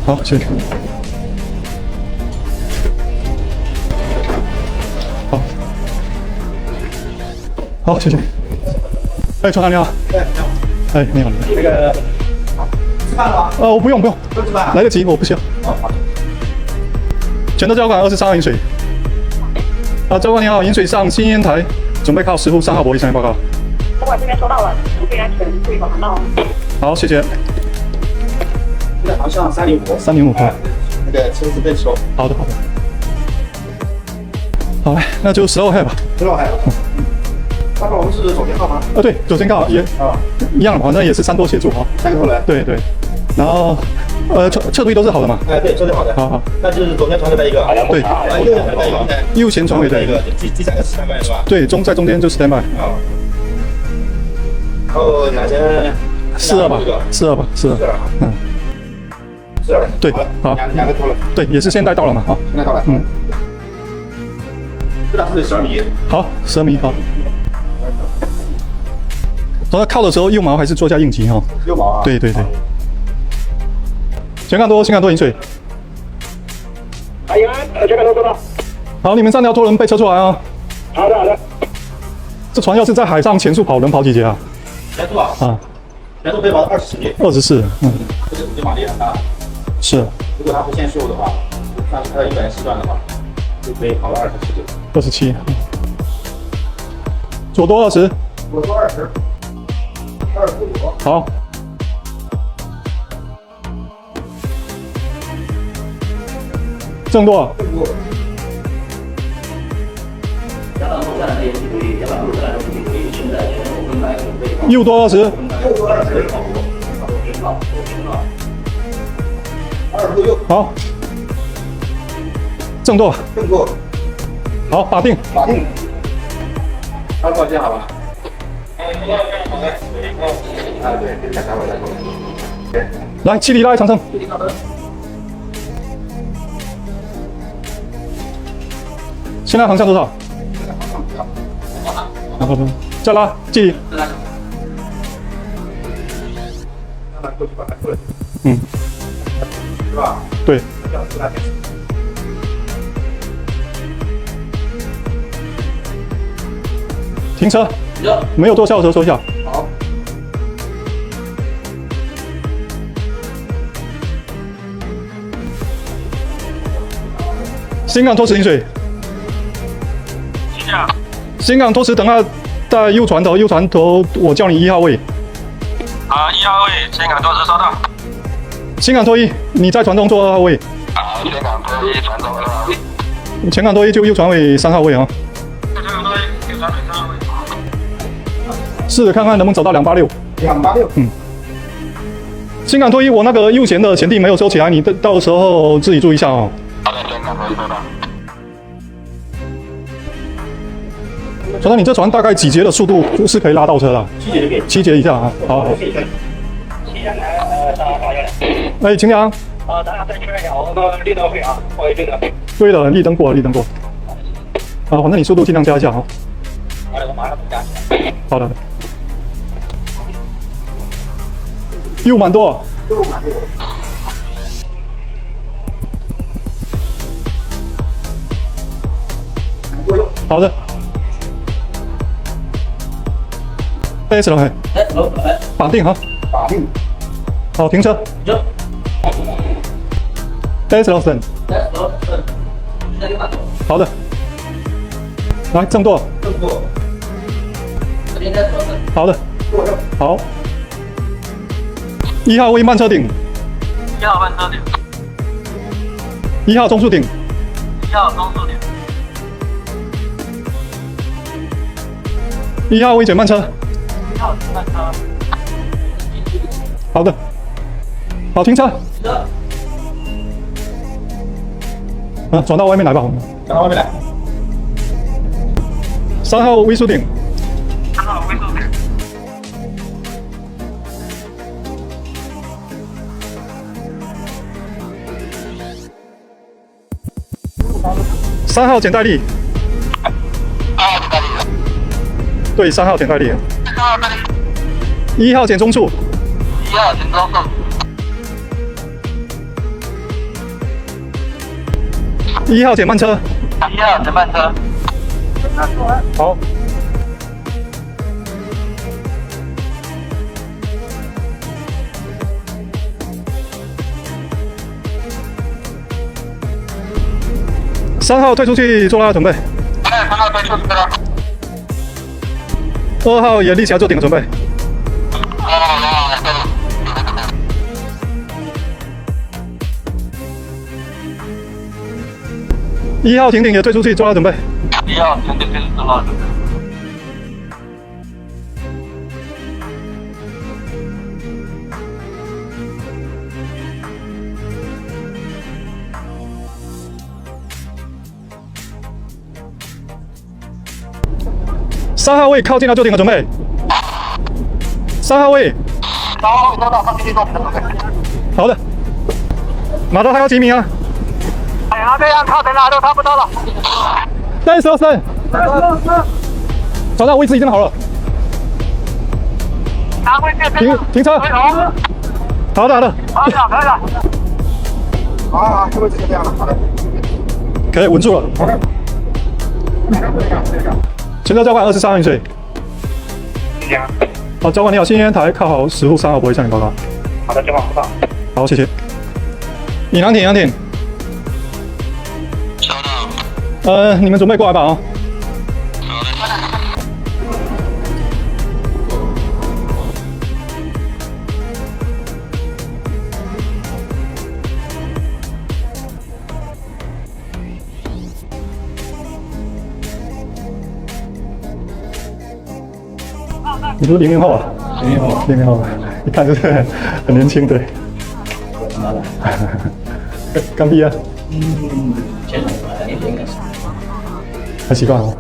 好，谢谢。好，好，谢谢。哎，船长你好。哎，你好。哎，你好。那个吃饭了吗？我不用，不吃饭。来得及，我不需要。好。全德交管23号饮水。教官你好，饮水上新烟台，准备靠10户3号博弈上面报告。交管这边收到了，注意安全，注意保航道。好，谢谢。现在航向305。305号。那个车子被收。好的，好的。好嘞，那就12号吧。12号。大概我们是左前号吗？对，左前号也一样，反正也是3多协助哈。3个后来。对对。然后撤退都是好的嘛？哎，对，撤退好的。好。那就是左前船尾带一个。对。右前船尾带一个。第3个是standby是吧？对，在中间就 standby。好。然后哪些？42吧，42吧，42。嗯。42。对，好。两个到了。对，也是现在到了嘛？好。现在到了。嗯。这辆是12米。好，12米好。然后靠的时候右锚还是做一下应急哈。右锚啊。对对对。前港多饮水。海员，前港多收到。好，你们3条拖轮被撤出来啊。好的好的。这船要是在海上前速跑，能跑几节啊？前速啊？啊。前速可以跑到24节。24，这是5马力很大。是。如果它不限速的话，上它的140段的话，就可以跑到27节。27。左多20。左多20。25。好。正舵。右舵20。好。正舵。好，把定。2号接好吧。来，7里拉一长征。现在航向多少？然后再拉，记。嗯。是吧？对。停车。没有舵效的时候收一下。好。新港拖池饮水。新港拖池，等下在右船头，我叫你1号位。啊，1号位，新港拖池收到。新港拖1，你在船东坐2号位。好，新港拖1，船东2号位。前港拖1就右船尾3号位啊。前港拖1，右船尾3号位。试着看看能不能找到286。286。嗯。新港拖1，我那个右前的前地没有收起来，你到时候自己注意一下哦。好的，新港拖1收到。船长，你这船大概几节的速度是可以拉到车的？7节就可以。7节以下啊。好。哎，秦阳。等下再确认一下，我们绿灯会啊，不好意思，绿灯。对的，绿灯过。啊，反正你速度尽量加一下啊。好的，我马上加。好的。右满舵。好的。AS 了，绑定哈。绑定。好，停车。AS 了，等。好的。来，正舵。好的。好。1号位慢车顶。1号慢车顶。1号中速顶。1号中速顶。1号微减慢车。1号慢车。好的。好，停车。转到外面来吧。转到外面来。3号微速顶。3号微速顶。3号减带力。对，3号减带力。1号减中速。1号减中速。1号减慢车。1号减慢车。好。3号退出去做拉准备。3号退出去了。2号也立起来做顶的准备。1号停顶也退出去做拉准备。1号停顶做拉准备。3号位靠近了做顶的准备。3号位。3号位收到，放进去做顶的准备。好的。马达还要几米啊？哎呀，这样靠近了，都差不多了。313。船长位置已经好了。拿回去。停车。好的好的。好的可以了。好，位置就这样了，好的。可以稳住了。全车交管23号饮水。好，交管你好，新烟台靠好10户3号不会向你报告。好的，交管报告。好，谢谢。引航艇，引航艇。收到。你们准备过来吧啊。你不是00后啊？00后，一看就是很年轻，对。刚毕业。还习惯哦。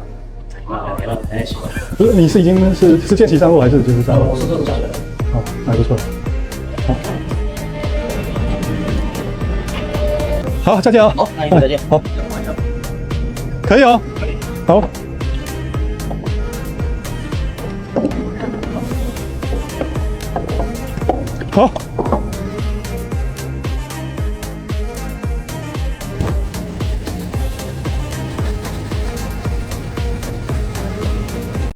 不是，你是已经是见习上路还是就是上路？我是正上的。哦，还不错。好，再见啊！好，那一会再见。好，可以哦。好。好。